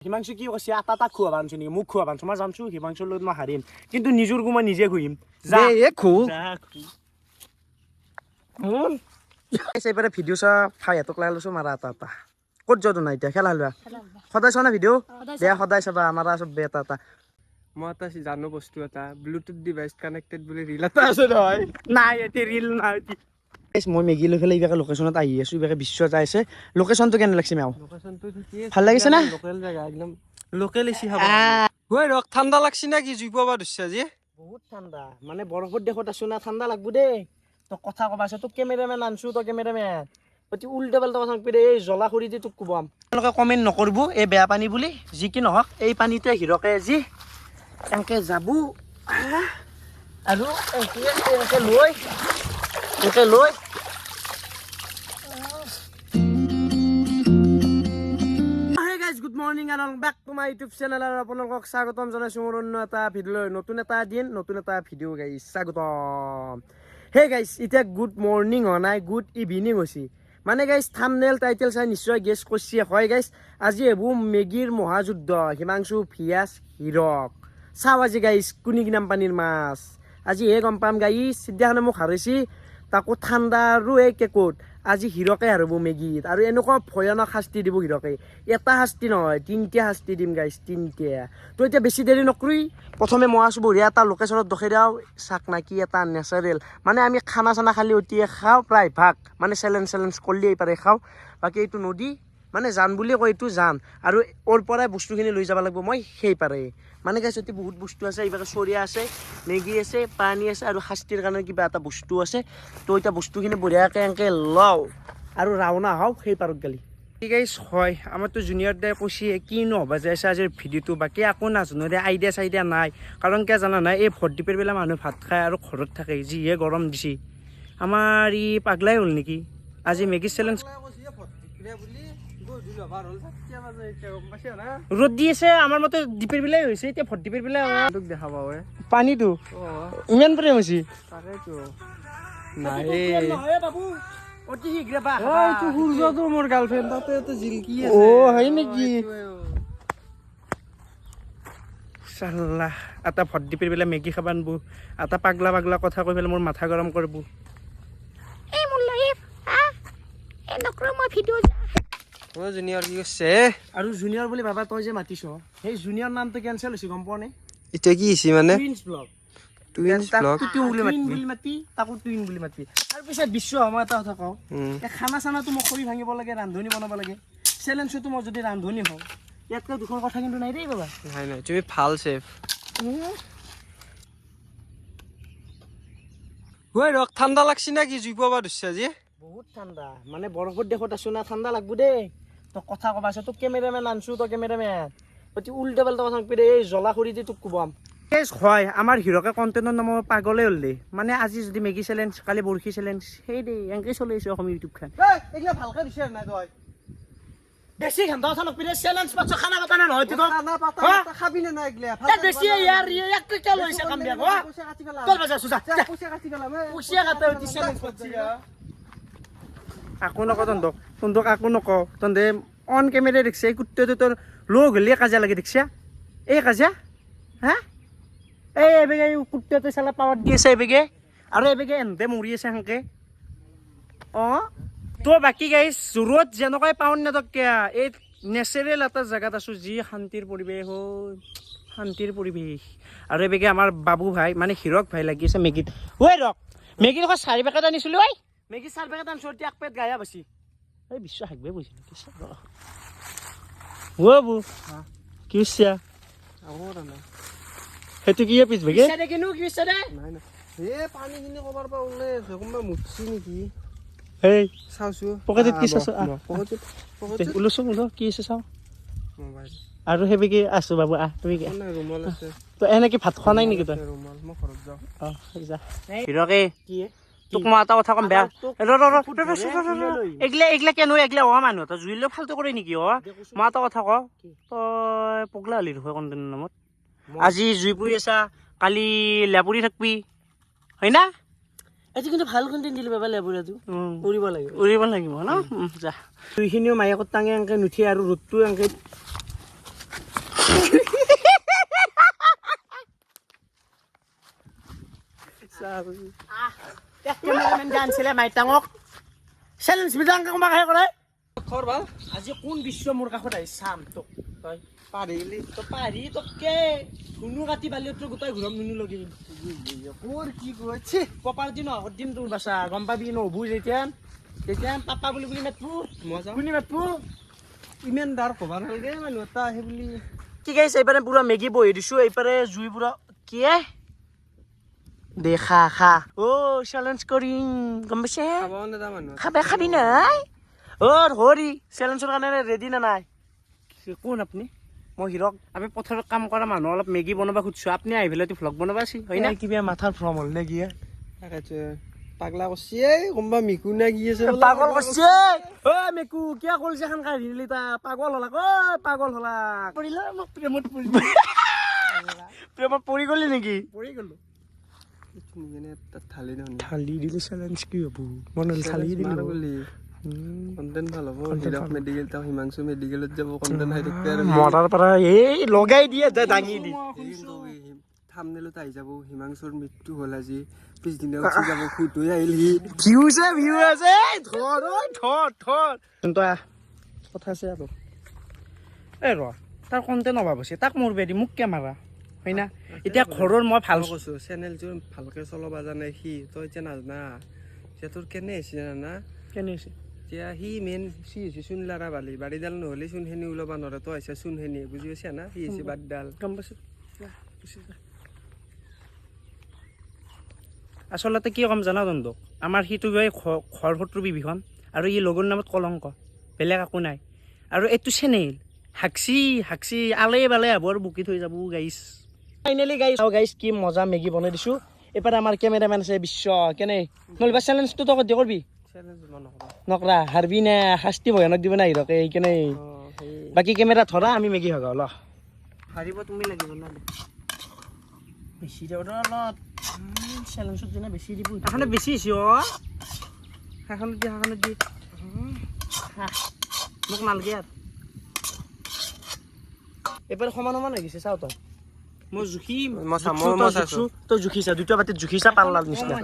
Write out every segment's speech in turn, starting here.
হিমাংশু কি কৈছে আটা খুৱাব আনছো নেকি মোক খুৱাব আনছো মই জানছো হিমাংশুৰ লগত মই হাৰিম কিন্তু নিজৰ গো মই নিজে খুইম যা এ খু এইবাৰে ভিডিঅ' চা খাই এটক লাই লৈছো মাৰা এটা ক'ত যোৱাটো নাই এতিয়া খেলা লোৱা সদায় চোৱা না ভিডিঅ' বেয়া সদায় চাবা মাৰা চব বেয়া এটা মই এটা জানো বস্তু এটা ব্লুটুথ ডিভাইচ কানেক্টেড বুলি ৰিল এটা আছে নহয় নাই এতিয়া ৰিল নাই মই মেগী লৈ পেলাই এইবাৰ লোকেশ্যনত আহি আছো এইবাৰ বিশ্ব যাই আছে লোকেশ্যনটো কেনে লাগিছে মেও লোকেশ্যনটো ভাল লাগিছে না লোকেল জেগা একদম লোকেল এচি খাব ঐ ৰখ ঠাণ্ডা লাগছি না কি জুই পাবা ধৰছে আজি বহুত ঠাণ্ডা মানে বৰফৰ দেশত আছো না ঠাণ্ডা লাগব দেই তোক কথা কবা আছে তোক কেমেৰামেন আনছো তই কেমেৰামেন অতি উল্টা পাল্টা কথা নকবি এই জ্বলা খৰি দি তোক কবাম আপোনালোকে কমেণ্ট নকৰিব এই বেয়া পানী বুলি যি কি নহওক এই পানীতে হিৰকে আজি এনেকে যাব আৰু এনেকে লৈ good morning and welcome back to my YouTube channel আৰু আপোনালোকক স্বাগতম জনাইছো মোৰ অন্য এটা ভিডিঅ'লৈ নতুন এটা দিন নতুন এটা ভিডিঅ' গাইছ স্বাগতম হে গাইছ এতিয়া গুড মৰ্নিং হোৱা নাই গুড ইভিনিং হৈছে মানে গাইছ থাম্বনেইল টাইটেল চাই নিশ্চয় গেছ কৰিছে হয় গাইছ আজি এইবোৰ মেগীৰ মহাযুদ্ধ হিমাংশু ভিয়াছ হিৰক চাওঁ আজি গাইছ কোনি কিনাম পানীৰ মাছ আজি হে গম পাম গাইছ সিদিনাখনে মোক হাৰাইছি তাকো ঠাণ্ডা আৰু এই কেকত আজি হিৰকে হাৰিব মেগীত আৰু এনেকুৱা ভয়ানক শাস্তি দিব হিৰকে এটা শাস্তি নহয় তিনিটা শাস্তি দিম গাইছ তিনিটা তো এতিয়া বেছি দেৰি নকৰি প্ৰথমে মই আছোঁ বঢ়িয়া এটা লোকেশ্যনত দখে দিওঁ চাক নাকি এটা নেচাৰেল মানে আমি খানা চানা খালি অতিয়ে খাওঁ প্ৰায় ভাগ মানে চেলেঞ্জ কৰিলে পাৰে খাওঁ বাকী এইটো নদী মানে জান বুলি কয় এইটো জান আৰু ওৰ পৰাই বস্তুখিনি লৈ যাব লাগিব মই সেই পাৰে মানে গাইছ অতি বহুত বস্তু আছে এইভাগে চৰিয়া আছে মেগী আছে পানী আছে আৰু শাস্তিৰ কাৰণে কিবা এটা বস্তু আছে তো এতিয়া বস্তুখিনি বঢ়িয়াকৈ এনেকৈ লওঁ আৰু ৰাওনা হওক সেই পাৰত গালি ঠিক আছে হয় আমাৰতো জুনিয়ৰ দাই কৈছে কিনো হ'ব যাই আছে আজিৰ ভিডিঅ'টো বাকী একো নাজানো দে আইডিয়া চাইডিয়া নাই কাৰণ কিয় জানা নাই এই ভৰ্তিপেৰ বেলা মানুহ ভাত খায় আৰু ঘৰত থাকে যিহে গৰম দিছে আমাৰ ই পাগলাই হ'ল নেকি আজি মেগী চেলেঞ্জ ৰ'দ দি আছে আমাৰ মতে দ্বীপেৰ বিলাই হৈছে এতিয়া ভৰ্তিপেৰ বিলাই দেখা পাওঁ পানীটো ইমান প্ৰেম হৈছে তাকেতো সূৰ্যটো মোৰ গাৰ্লফ্ৰেণ্ড তাতে এটা জিলকি আছে হয় নেকি চাল্লা এটা ভৰ্তিপেৰ বিলাই মেগী খাব আনব এটা পাগলা কথা কৈ পেলাই মোৰ মাথা গৰম কৰিব জুনিয়ৰ কি কৈছে আৰু জুনিয়ৰ বুলি ভাবা তই যে মাতিছ সেই জুনিয়ৰ নামটো কেনচেল হৈছে গম পোৱা নে এতিয়া কি হৈছে মানে টুইনছ ব্লগ টুইনছ ব্লগ বুলি মাতি তাকো টুইন বুলি মাতি আৰু পিছত বিশ্ব মই এটা কথা কওঁ খানা চানাটো মই খৰি ভাঙিব লাগে ৰান্ধনি বনাব লাগে চেলেঞ্জটো মই যদি ৰান্ধনি হওঁ ইয়াতকৈ দুখৰ কথা কিন্তু নাই দেই বাবা নাই তুমি ভাল চেফ ঐ ৰখ ঠাণ্ডা লাগছি না কি জুই পাবা ধৰছে আজি বহুত ঠাণ্ডা মানে বৰফৰ দেশত আছো না ঠাণ্ডা লাগব দেই তই কথা কবা আছে তোক কেমেৰামেন আনছো তই কেমেৰামেন অতি উল্টা পাল্টা কথা নকবি এই জ্বলা খৰি দি তোক কোবাম হয় আমাৰ হিৰকে কণ্টেণ্টৰ নামৰ পাগলে হ'ল দেই মানে আজি যদি মেগী চেলেঞ্জ কালি বৰশী চেলেঞ্জ সেই দেই এনেকৈ চলি আছে অসম ইউটিউবখন এইগিলা ভালকৈ দিছে নাই তই বেছি ঘণ্টা কথা নকবি চেলেঞ্জ পাছ খানা পাতা না নহয় খাবি নে নাই এইগিলা বেছি ইয়াৰ এক টকা লৈছে কাম দিয়া তোৰ বাজা সুজা পইচা কাটে অতি চেলেঞ্জ পাচ্ছি আকো নক তন্দক আকো নক তন্দে অন কেমেৰা দেখছে এই কুত্তটো তোৰ লো গ'লে কাজিয়া লাগে দেখছা এই কাজিয়া হা এইবেগে কুত্তটো চালা পাৱাত দি আছে এইবেগে আৰু এইবেগে এনতে মৰি আছে সেনকে তো বাকী গাইছ জোৰত যেনেকৈ পাওঁ নেদকে এই নেচাৰেল এটা জেগাত আছোঁ যি শান্তিৰ পৰিৱেশ শান্তিৰ পৰিৱেশ আৰু এইবেগে আমাৰ বাবু ভাই মানে হিৰক ভাই লাগি আছে মেগীত ঐ ৰক মেগীৰ এখন 4 পেকেট আনিছিলোঁ ঐ মেগী 4 পেকেট আনছো এতিয়া 1 পেকেট গায়া বাছি এই বিশ্ব হাগবে বুজি বু কি হৈছে সেইটো কি পিছ বেগে পানীখিনি কবাৰ পৰা ওলাই আছে কোনোবা মুচছি নেকি এই চাওছো পকেটত কি চাইছ ওলোচোন কি আছে চাওঁ আৰু সেইবেগে আছো বাবু তুমি ৰুমাল আছে তই এনেকে ভাত খোৱা নাই নেকি তই ৰুমাল মই ঘৰত যাওঁ হিৰকে তোক মই এটা কথা কম বেয়া এইগিলা কেনো এইগিলা মানুহ তই জুইলেও ফাল্টু কৰে নেকি মই এটা কথা ক তই পগলা হলি দেখোন কণ্টেণ্টৰ নামত আজি জুই পুৰি আছা কালি লেপুৰি থাকবি হয় না আজি কিন্তু ভাল কণ্টেণ্ট দিলে বাবা লেপুৰাটো উৰিব লাগিব ন যা জুইখিনিও মায়েকত টাঙে এনেকে নুঠি আৰু ৰ'দটো এনেকে কেমেৰামেন যে আনিছিলে মাইটাঙক চেলেঞ্জ বিলাক কামক হে কৰে খবৰ ভাল আজি কোন বিশ্ব মোৰ কাষত আহি চাম তোক তই পাৰিলি তো পাৰি তোকে ধুনু কাটি বালি তোৰ গোটাই ঘূৰাম নুনু লগি মোৰ কি কৈছে প্ৰপাৰ্টি নহত দিম তোৰ বাচা গম পাবি নহবো যেতিয়া তেতিয়া পাপা বুলি মাতবো মজা কোনে মাতবো ইমান দাৰ ক'ব নালাগে মানুহ এটা আহে বুলি কি গাইছে এইপাৰে পুৰা মেগী বহি দিছো এইপাৰে জুই পুৰা কি দে খা খা চেলেঞ্জ কৰিম গম পাইছে খাব নেদা মানুহ খাবি নাই হৰি চেলেঞ্জৰ কাৰণে ৰেডি না নাই কোন আপুনি মই হিৰক আমি পথাৰত কাম কৰা মানুহ অলপ মেগী বনাব খুজিছো আপুনি আহি পেলাই ভ্লগ বনাব আছে হয় না কিবা মাথাৰ ভ্ৰম হ'ল নে কি তাকেতো পাগলা কৰছি কোনোবা মিকু নে কি আছে পাগল কৰছে মেকু কিয় কৰিছে এখন কাঢ়ি দিলি তা পাগল হলাক পাগল হলাক পৰিলে মোক প্ৰেমত পৰি গলি নেকি পৰি গলো ঢালি দিলি চেলেঞ্জ কি হ'ব মনে ঢালি দিলি কণ্টেণ্ট ভাল হ'ব হিৰক মেডিকেল তেওঁ হিমাংশু মেডিকেলত যাব কণ্টেণ্ট আহি থাকিলে আৰু মৰাৰ পৰা এই লগাই দিয়ে দাঙি দি থামনেলত আহি যাব হিমাংশুৰ মৃত্যু হ'ল আজি পিছদিনা উঠি যাব ফুট হৈ আহিলি ভিউ আছে ধৰ কথা আছে আৰু এই ৰ তাৰ কণ্টেণ্ট অভাৱ আছে তাক মৰবে দি মোক কে মাৰা হয় না এতিয়া ঘৰৰ মই ভাল কৈছো চেনেলযোৰ ভালকে চলাব জানে সি তই এতিয়া নাজানা এতিয়া তোৰ কেনে হৈছে জানা কেনে আছে এতিয়া সি মেইন সি হৈছে চূণ লাৰা বালি বাৰীডাল নহ'লে চূণখিনি ওলাব নোৱাৰে তই হৈছে চূণখিনি বুজি পাইছা না সি হৈছে বাৰীডাল গম পাইছো আচলতে কি কম জানা তন্দক আমাৰ সিটো ঘৰ শত্ৰু বিভীষণ আৰু ই লগৰ নামত কলংক বেলেগ একো নাই আৰু এইটো চেনেল হাকচি আলে বালে হ'ব আৰু বুকি থৈ যাব গাইছ ফাইনেলি গাইছ কি মজা মেগী বনাই দিছো এবাৰ আমাৰ কেমেৰামেন আছে বিশ্ব কেনে নলবা চেলেঞ্জটো তই কৰি কৰবি নকৰা হাৰবি নে শাস্তি ভয়ানক দিব না হিৰকে সেইকাৰণে বাকী কেমেৰা ধৰা আমি মেগী হগাও ল হাৰিব তুমি লাগিব না বেছি দিওঁ অলপ চেলেঞ্জত যেনে বেছি দিব এখনে বেছি হৈছে সেইখনত দি মোক নালাগে আৰু এবাৰ সমান হৈ গৈছে চাওঁ তই মই জুখিম তই জুখিছা দুটা বাতিত জুখিছা পাল্লাৰ নিচিনা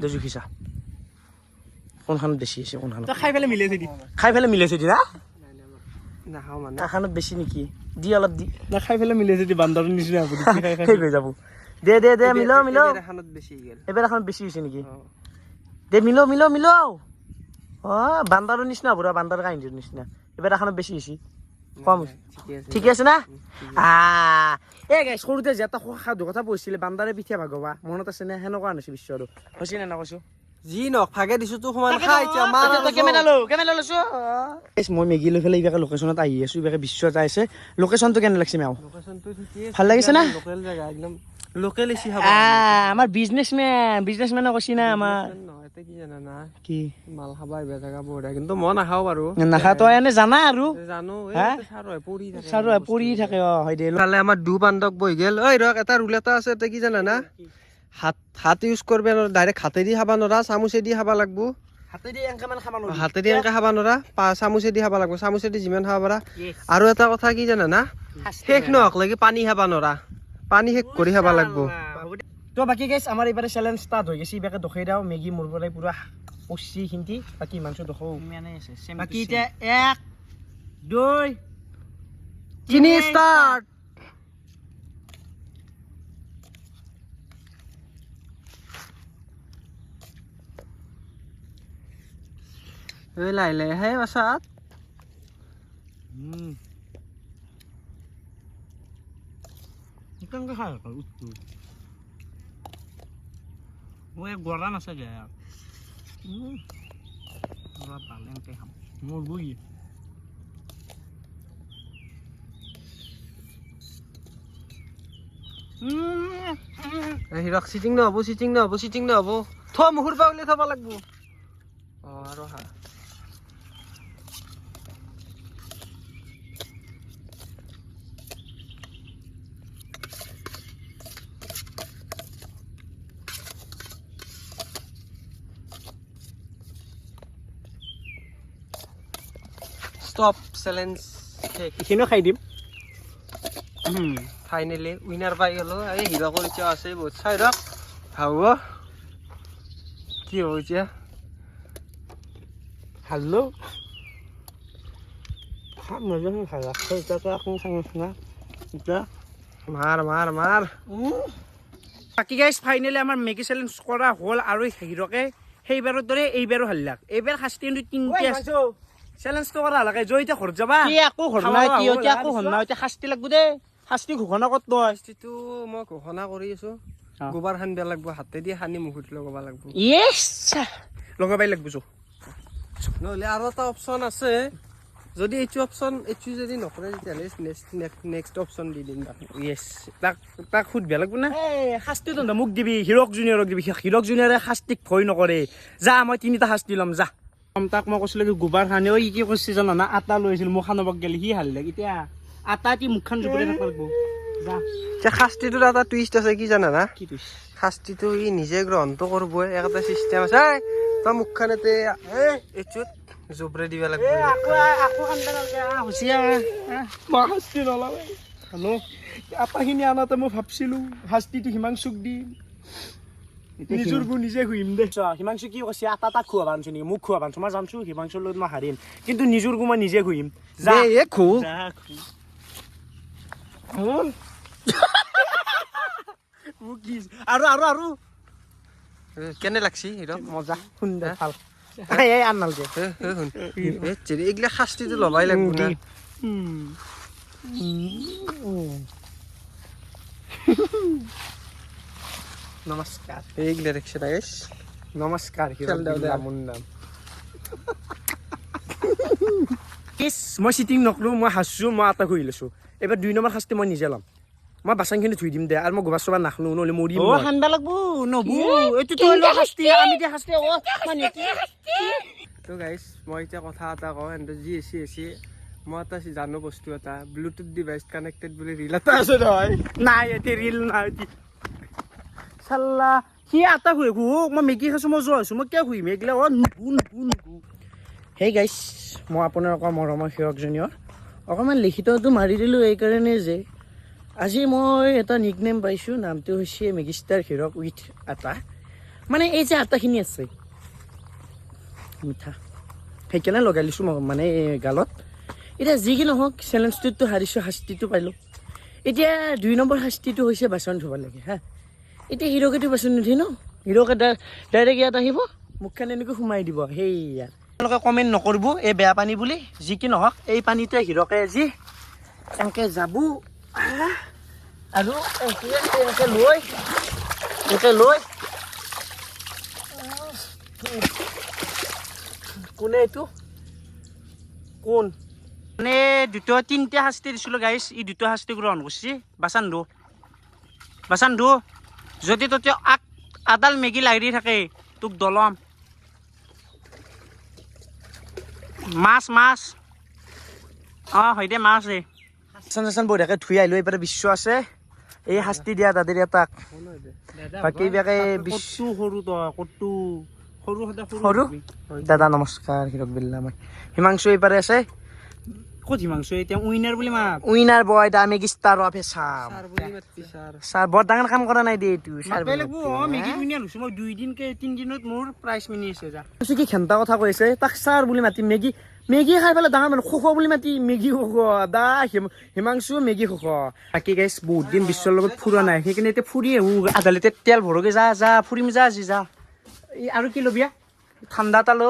দে জুখিছা কোনখনত বেছি আছে কোনখনত খাই পেলাই মিলাইছে দি না নাখাওঁ মানে এখনত বেছি নেকি দি অলপ দি খাই পেলাই মিলাইছে দি বান্দৰৰ নিচিনা হ'ব শেষ হৈ যাব দে মিলাও এখনত বেছি গ'ল এবাৰ এখনত বেছি হৈছে নেকি দে মিলাও বান্দাৰৰ নিচিনা হ'ব বান্দাৰ কাহিনীৰ নিচিনা এবাৰ এখনত বেছি হৈছে কম ঠিকে আছে না সৰুতে যে এটা সাধু কথা পঢ়িছিলে বান্দাৰে পিঠা ভাগবা মনত আছে নে সেনেকুৱা আনিছে বিশ্ব আৰু হৈছে নে নকৈছো যি নক ভাগে দিছো তো সমান খাই মই মেগী লৈ পেলাই এইবাৰ লোকেশ্যনত আহি আছো এইবাৰ বিশ্ব যাই আছে লোকেশ্যনটো কেনে লাগিছে মেও ভাল লাগিছে না লোকেল জেগা একদম লোকেল এচি খাব আমাৰ বিজনেছমেনে কৈছি না আমাৰ কি জানা না কি মাল খাবা এইবাৰ জেগা বঢ়িয়া কিন্তু মই নাখাওঁ বাৰু নাখা তই এনে জানা আৰু জানো পৰি থাকে হয় দে খালে আমাৰ দু বান্ধক বহি গেল ঐ ৰক এটা ৰুল এটা আছে তই কি জানা না হাত ইউজ কৰবে ডাইৰেক্ট হাতেদি খাবা নৰা চামুচেদি খাবা লাগবো হাতেদি এনেকে খাবা নৰা চামুচেদি খাবা লাগবো চামুচেদি যিমান খাব পাৰা আৰু এটা কথা কি জানা না শেষ নহক লাগি পানী খাবা নৰা পানী শেষ কৰি খাবা লাগবো তো বাকী গাইছ আমাৰ এইবাৰ চেলেঞ্জ ষ্টাৰ্ট হৈ গৈছে এইবাৰ দখাই দাও মেগী মোৰ পৰাই পুৰা পচি খিন্তি বাকী মাংস দখাও বাকী এতিয়া 1 2 3 ষ্টাৰ্ট লাইলে হে বাসাত কেনেকৈ খাই উঠটো মই গৰা নাচাগে ভাল এনেকৈ খাম মোৰ বহি হিৰক চিটিং নহ'ব থ মুহুৰ পৰা উলিয়াই থব লাগব আৰু হা ষ্টপ চেলেঞ্জ এইখিনিও খাই দিম ফাইনেলি উইনাৰ পাই গ'লো এই হিৰকৰ ইচ্ছা আছে বহুত চাই ৰক ভাব কি হ'ব এতিয়া Hello. Không mà giống phải là tôi cho các con sang nữa. Đó. মাৰ বাকি গাইজ ফাইনেলি আমাৰ মেগী চেলেঞ্জ কৰা হ'ল আৰু হিৰকে সেইবাৰৰ দৰে এইবাৰো হাল্লাক এইবাৰ শাস্তি কিন্তু তিনটা চেলেঞ্জটো কৰা লাগে জয় এতিয়া ঘৰত যাবা কি আকৌ ঘৰ নাই কি এতিয়া আকৌ ঘৰ নাই এতিয়া শাস্তি লাগব দে শাস্তি ঘোষণা ক'ত তই শাস্তিটো মই ঘোষণা কৰি আছো গোবৰ খান্দিব লাগব হাতেদি খানি মুখত লগাব লাগব ইয়েছ লগাবাই লাগব জো নহ'লে আৰু এটা অপশ্যন আছে যদি এইটো যদি নকৰে তেতিয়াহ'লে নেক্সট অপশ্যন দি দিম ইয়েছ তাক সুধিব লাগব না শাস্তি তহঁতে মোক দিবি হিৰক জুনিয়ৰক দিবি হিৰক জুনিয়ৰে শাস্তিক ভয় নকৰে যা মই তিনিটা শাস্তি ল'ম যা তাক মই কৈছিলো কি গোবৰ খানে ঐ কি কৰিছে জানা না আটা লৈ আহিছিল মুখ খানবাক গেলি সি হালিলে এতিয়া আটা দি মুখখন জুবুৰি ৰাখিব লাগব যা এতিয়া শাস্তিটোত এটা টুইষ্ট আছে কি জানা না কি তুই শাস্তিটো ই নিজে গ্ৰহণটো কৰিবই একটা চিষ্টেম আছে তই মুখখন এতে এইটোত জুবৰে দিব লাগব আকৌ কান্দা নালাগে হুচিয়া মই শাস্তি নলাও হেল্ল' আটাখিনি আনাতে মই ভাবছিলো শাস্তিটো হিমাংশুক দিম নিজৰ গু নিজে খুইম দে হিমাংশু কি কৈছে আটা তাক খুৱাব আনছো নেকি মোক খুৱাব আনছো মই জানছো হিমাংশুৰ লগত মই হাৰিম কিন্তু নিজৰ গু মই নিজে খুইম যা এ খু আৰু আৰু আৰু কেনে লাগছি হিৰক মজা সুন্দৰ ভাল এই আন নালগে শুন এইগিলা শাস্তিটো ল'বাই লাগব না নমস্কাৰ এইগিলা দেখছে না গাইছ নমস্কাৰ খেল দাও দে মোৰ নাম মই চিটিং নকৰো মই হাঁচছো মই আটা খুই লৈছো এবাৰ 2 নম্বৰ শাস্তি মই নিজে ল'ম মই বাচনখিনি ধুই দিম দে আৰু মই গোবৰ চোবাৰ নাখলো নহ'লে মৰিম অ খান্দা লাগব নবু এইটো তই লোৱা শাস্তি আমি দিয়া শাস্তি অ মানে তো গাইছ মই এতিয়া কথা এটা কওঁ এন্তে যি এচি মই এটা জানো বস্তু এটা ব্লুটুথ ডিভাইচ কানেক্টেড বুলি ৰিল এটা আছে নহয় নাই এতিয়া ৰিল নাই চাল্লা সি আটা খুই মই মেগী খাইছো মই যোৱা হৈছো মই কিয় খুইম এইগিলা অ নুবু হেই গাইছ মই আপোনালোকৰ মৰমৰ হিৰক জুনিয়ৰ অকণমান লিখিতটো মাৰি দিলোঁ এইকাৰণে যে আজি মই এটা নিক নেম পাইছোঁ নামটো হৈছে মেগিষ্টাৰ হিৰক উইথ আটা মানে এই যে আটাখিনি আছে মিঠা সেইকাৰণে লগাই লৈছোঁ মই মানে গালত এতিয়া যি কি নহওক চেলেঞ্জটোতো হাৰিছোঁ শাস্তিটো পালোঁ এতিয়া 2 নম্বৰ শাস্তিটো হৈছে বাচন ধুব লাগে হা এতিয়া হিৰকেতো বাচন নুধি ন হিৰকে ডাইৰেক্ট ইয়াত আহিব মুখখন এনেকৈ সোমাই দিব সেইয়া আপোনালোকে কমেণ্ট নকৰিব এই বেয়া পানী বুলি যি কি নহওক এই পানীতে হিৰকে আজি এনেকৈ যাব আৰু এনেকৈ লৈ কোনে এইটো কোন মানে 2-3টা শাস্তি দিছিলোঁ গাইছ ই 2টা শাস্তি গ্ৰহণ কৰিছে বাচান ধু যদি তই আদাল মেগী লাগি থাকে তোক দলম মাছ হয় দে মাছ চাচন বঢ়িয়াকৈ ধুই আহিলোঁ এইপাৰে বিশ্ব আছে এই শাস্তি দিয়া দাদিৰ এটাক বাকী বেয়াকে বিশ্ব সৰু দাদা নমস্কাৰ হিৰক বিল্লা মই হিমাংশু এইপাৰে আছে ক'ত হিমাংশু এতিয়া উইনাৰ বুলি মাত winner boy the megastar of Assam sir বৰ ডাঙৰ কাম কৰা নাই দে এইটো মেগী উইনাৰ হৈছোঁ মই 2 দিন 3 দিনত মোৰ প্ৰাইজ মিনি আছে যা কি খেন্তা কথা কৈছে তাক ছাৰ বুলি মাতি মেগী খাই পেলাই ডাঙৰ মানুহ খোখোৱা বুলি মাতি মেগী খোখোৱা দা হিমাংশু মেগী খোখোৱা বাকী গাইছ বহুত দিন বিশ্বৰ লগত ফুৰা নাই সেইকাৰণে এতিয়া ফুৰি আহোঁ আদালিতে তেল ভৰকে যা ফুৰিম যা আৰু কি ল'বি ঠাণ্ডা এটা ল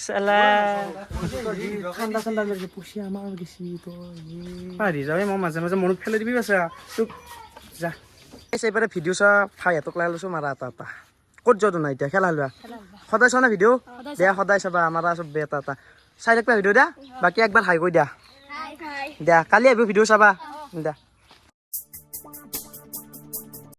চালা ঠাণ্ডা পুচি আমাৰ গেছি পাৰি যাবি মই মাজে মাজে মনত ফেলাই দিবি বাছা তোক যা এইবাৰে ভিডিঅ' চা ভাই হাতক লাই লৈছোঁ মাৰা এটা ক'ত যোৱাটো নাই এতিয়া খেলা লোৱা সদায় চোৱা না ভিডিঅ' দিয়া সদায় চাবা আমাৰ চব এটা চাই থাকবা ভিডিঅ' দিয়া বাকী একবাৰ হাই কৈ দিয়া কালি আহিব ভিডিঅ' চাবা দিয়া